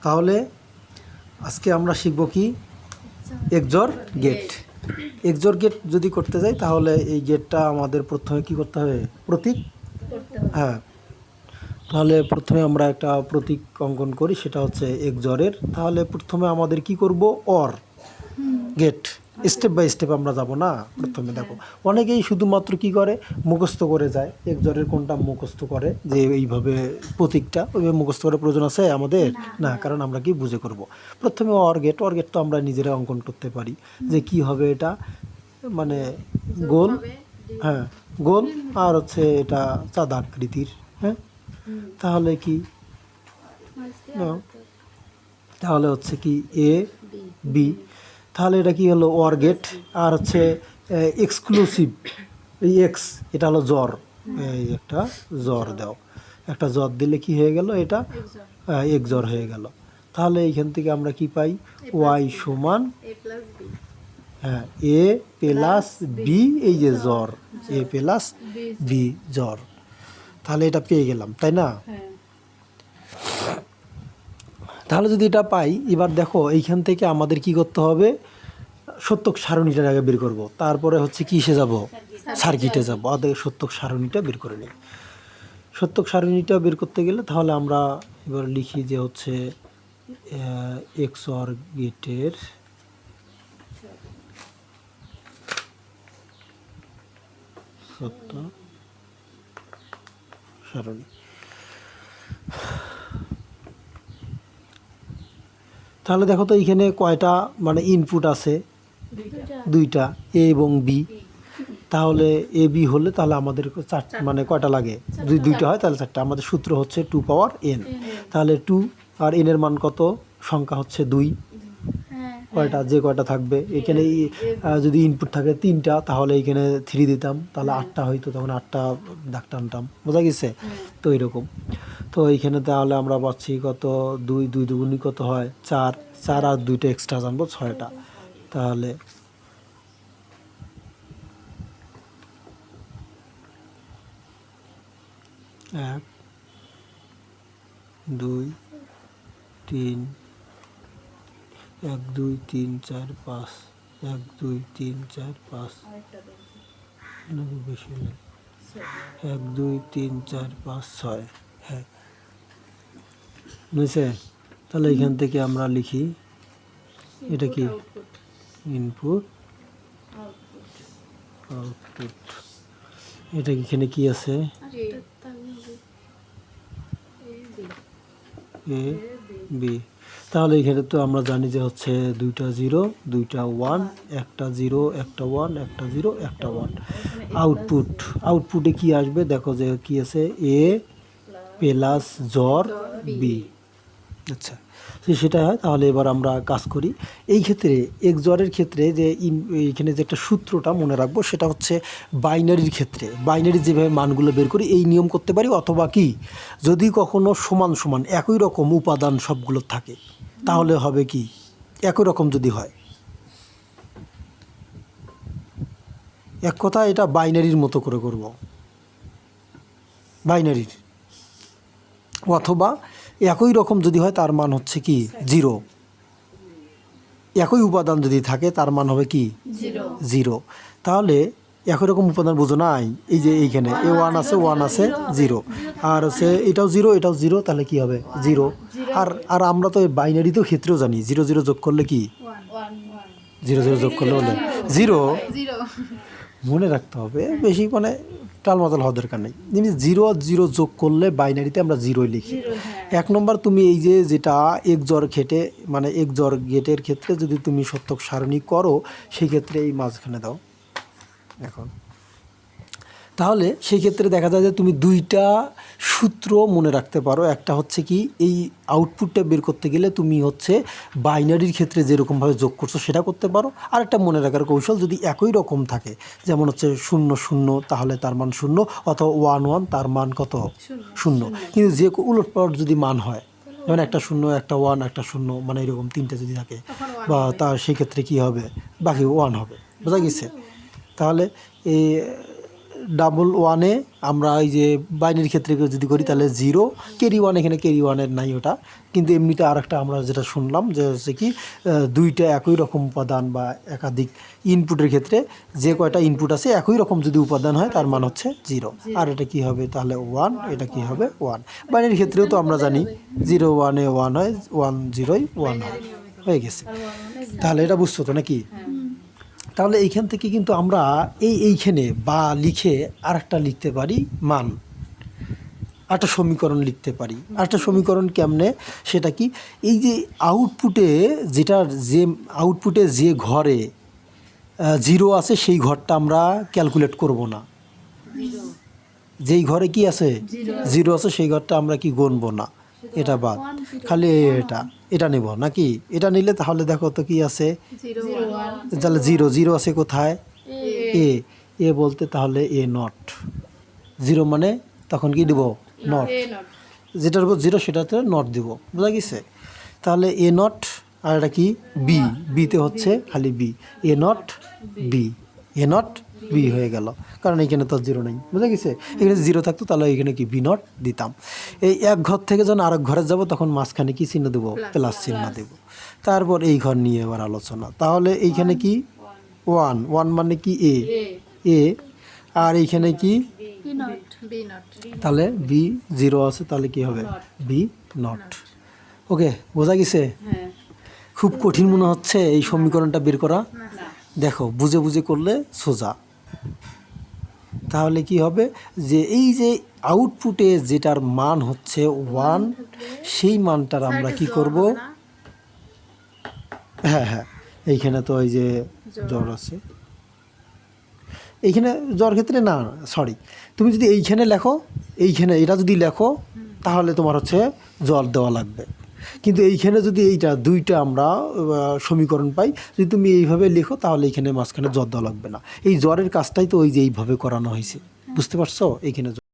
তাহলে আজকে আমরা শিখব কি এক্সর গেট। এক্সর গেট যদি করতে যাই তাহলে এই গেটটা আমাদের প্রথমে কি করতে হবে? প্রতীক। হ্যাঁ, তাহলে প্রথমে আমরা একটা প্রতীক অঙ্কন করি, সেটা হচ্ছে এক্সরের। তাহলে প্রথমে আমাদের কি করব? Or get. Step by step আমরা যাব না। প্রথমে দেখো অনেকেই শুধুমাত্র কি করে, মুখস্থ করে যায়। এক্সরের কোনটা মুখস্থ করে যে এইভাবে প্রতীকটা ওইভাবে মুখস্থ করার প্রয়োজন আছে আমাদের না, কারণ আমরা কি বুঝে করব। প্রথমে অর গেট। অর গেট তো আমরা নিজেরা অঙ্কন করতে পারি যে কি হবে এটা, মানে গোল। হ্যাঁ, গোল আর হচ্ছে এটা চাঁদা আকৃতির। হ্যাঁ, তাহলে কি তাহলে হচ্ছে কি এ বি। তাহলে এটা কি হলো? War gate. আর হচ্ছে এক্সক্লুসিভ এই এক্স, এটা হলো জ্বর। এই একটা জ্বর দাও, একটা জ্বর দিলে কি হয়ে গেল? এটা এক্সর হয়ে গেল। তাহলে এইখান থেকে আমরা কি পাই? ওয়াই সমান হ্যাঁ এ প্লাস বি, এই যে জ্বর, এ প্লাস বি জ্বর। তাহলে এটা পেয়ে গেলাম, তাই না? তাহলে যদি এটা পাই, এবার দেখো এইখান থেকে আমাদের কি করতে হবে? সত্যক সারণীটার আগে বের করব, তারপরে হচ্ছে কিসে যাব? সার্কিটে যাব। আগে সত্যক সারণীটা বের করে নিই। সত্যক সারণীটা বের করতে গেলে তাহলে আমরা এবার লিখি যে হচ্ছে এক্সর গেটের সত্য সারণী। তাহলে দেখো তো এইখানে কয়টা মানে ইনপুট আছে? দুইটা, এ এবং বি। তাহলে এ বি হলে তাহলে আমাদের মানে কয়টা লাগে? যদি দুইটা হয় তাহলে চারটা। আমাদের সূত্র হচ্ছে 2 পাওয়ার n। তাহলে 2 আর n এর মান কত? সংখ্যা হচ্ছে 2। কয়টা যে কয়টা থাকবে এখানে, যদি ইনপুট থাকে 3টা তাহলে এইখানে 3 দিতাম, তাহলে 8টা হইতো, তখন 8টা দাগ টানতাম। বোঝা গেছে? তো এইরকম। তো এইখানে তাহলে আমরা পাচ্ছি কত? 2 2 দুগুণি কত হয়? 4 4 আর 2টা এক্সট্রা জানবো 6টা। তাহলে 1 2 3 1 2 3 4 5 1 2 3 4 5 বেশি নেই, 1 2 3 4 5 6। হ্যাঁ, বুঝছে? তাহলে এখান থেকে আমরা লিখি এটা কি? Input output. এটা এখানে কি আছে? A B. তাহলে এখানে তো আমরা জানি যে হচ্ছে 2টা 0 2টা 1, একটা 0 একটা 1 একটা 0 একটা 1। আউটপুট, আউটপুটে কি আসবে? দেখো যে কি আছে? এ প্লাস জ্বর বি। আচ্ছা, সেটা হয়। তাহলে এবার আমরা কাজ করি। এই ক্ষেত্রে এক্সরের ক্ষেত্রে যে এইখানে যে একটা সূত্রটা মনে রাখবো, সেটা হচ্ছে বাইনারির ক্ষেত্রে বাইনারির যেভাবে মানগুলো বের করি এই নিয়ম করতে পারি। অথবা কি, যদি কখনো সমান সমান একই রকম উপাদান সবগুলো থাকে তাহলে হবে কি? একই রকম যদি হয়, এক কথা এটা বাইনারির মতো করে করব, বাইনারির। অথবা একই রকম যদি হয় তার মান হচ্ছে কি? 0। একই উপাদান যদি থাকে তার মান হবে কি? 0। তাহলে একই রকম উপাদান বুঝো নাই? এই যে এইখানে A1 আছে, 1 আছে, 0, আর হচ্ছে এটাও 0 এটাও 0, তাহলে কি হবে? 0। আর আর আমরা তো বাইনারিতেও ক্ষেত্রেও জানি 0 0 যোগ করলে কি? 0 0 যোগ করলে হলে 0। মনে রাখতে হবে, বেশি মানে টালমাতাল হওয়ার দরকার নেই। জিনিস 0 আর 0 যোগ করলে বাইনারিতে আমরা 0ই লিখি। 1 নম্বর, তুমি এই যে যেটা এক্সর খেটে মানে এক্সর গেটের ক্ষেত্রে যদি তুমি সত্যক সারণী করো, সেই ক্ষেত্রে এই মাঝখানে দাও এখন। তাহলে সেই ক্ষেত্রে দেখা যায় যে তুমি 2টা সূত্র মনে রাখতে পারো। একটা হচ্ছে কি, এই আউটপুটটা বের করতে গেলে তুমি হচ্ছে বাইনারির ক্ষেত্রে যেরকমভাবে যোগ করছো সেটা করতে পারো। আর একটা মনে রাখার কৌশল, যদি একই রকম থাকে, যেমন হচ্ছে 0 0 তাহলে তার মান 0, অথবা 1 1 তার মান কত? 0। কিন্তু যে উলটপালট যদি মান হয়, যেমন একটা 0 একটা 1 একটা 0, মানে এরকম 3টে যদি থাকে, বা তার সেই ক্ষেত্রে কী হবে? বাকি 1 হবে। বোঝা গেছে? তাহলে এই ডাবল ওয়ানে আমরা এই যে বাইনারি ক্ষেত্রে যদি করি তাহলে 0, ক্যারি ওয়ান, এখানে ক্যারি ওয়ানের নাই ওটা, কিন্তু এমনিতে আরেকটা আমরা যেটা শুনলাম যে হচ্ছে কি দুইটা একই রকম উপাদান বা একাধিক ইনপুটের ক্ষেত্রে যে কয়টা ইনপুট আছে একই রকম যদি উপাদান হয় তার মান হচ্ছে 0, আর এটা কি হবে তাহলে 1, এটা কি হবে 1। বাইনারি ক্ষেত্রেও তো আমরা জানি 0 1-এ 1 হয়, 1 0-ই 1 হয়, হয়ে গেছে। তাহলে এটা বুঝছো তো নাকি? তাহলে এইখান থেকে কিন্তু আমরা এইখানে বা লিখে আরেকটা লিখতে পারি মান, একটা সমীকরণ লিখতে পারি। একটা সমীকরণ কেমনে, সেটা কি, এই যে আউটপুটে যে ঘরে 0 আছে সেই ঘরটা আমরা ক্যালকুলেট করব না, যেই ঘরে কি আছে 0 আছে সেই ঘরটা আমরা কি গণবো না, এটা বাদ, খালি এটা নেব নাকি? এটা নিলে তাহলে দেখো তো কি আছে, তাহলে 0 আছে কোথায়, এ বলতে তাহলে এ নট, 0 মানে তখন কি দিব, নট, যেটার উপর 0 সেটাতে নট দিব, বোঝা গেছে? তাহলে এ নট, আর এটা কি বিতে হচ্ছে খালি বি, এ নট বি হয়ে গেল, কারণ এখানে তো 0 নেই, বুঝা গেছে? এখানে 0 থাকতো তাহলে এখানে কি বি নট দিতাম। এই এক ঘর থেকে যখন আরেক ঘরে যাব তখন মাঝখানে কি চিহ্ন দেবো, প্লাস চিহ্ন দেব। তারপর এই ঘর নিয়ে এবার আলোচনা, তাহলে এইখানে কি 1 মানে কি এ, আর এইখানে কি, তাহলে বি 0 আছে, তাহলে কি হবে বি নট। ওকে, বোঝা গেছে? খুব কঠিন মনে হচ্ছে এই সমীকরণটা বের করা? দেখো বুঝে বুঝে করলে সোজা। তাহলে কি হবে, যে এই যে আউটপুটে যেটার মান হচ্ছে 1, সেই মানটার আমরা কি করব, হ্যাঁ এইখানে তো এই যে জ্বর আছে, এইখানে জ্বর ক্ষেত্রে না, সরি, তুমি যদি এইখানে লেখো, এইখানে এটা যদি লেখো তাহলে তোমার হচ্ছে জ্বর দেওয়া লাগবে, কিন্তু এইখানে যদি এইটা দুইটা আমরা সমীকরণ পাই, যদি তুমি এইভাবে লেখো তাহলে এইখানে মাঝখানে জ্বর দেওয়া লাগবে না। এই জ্বরের কাজটাই তো ওই যে এইভাবে করানো হয়েছে, বুঝতে পারছো? এইখানে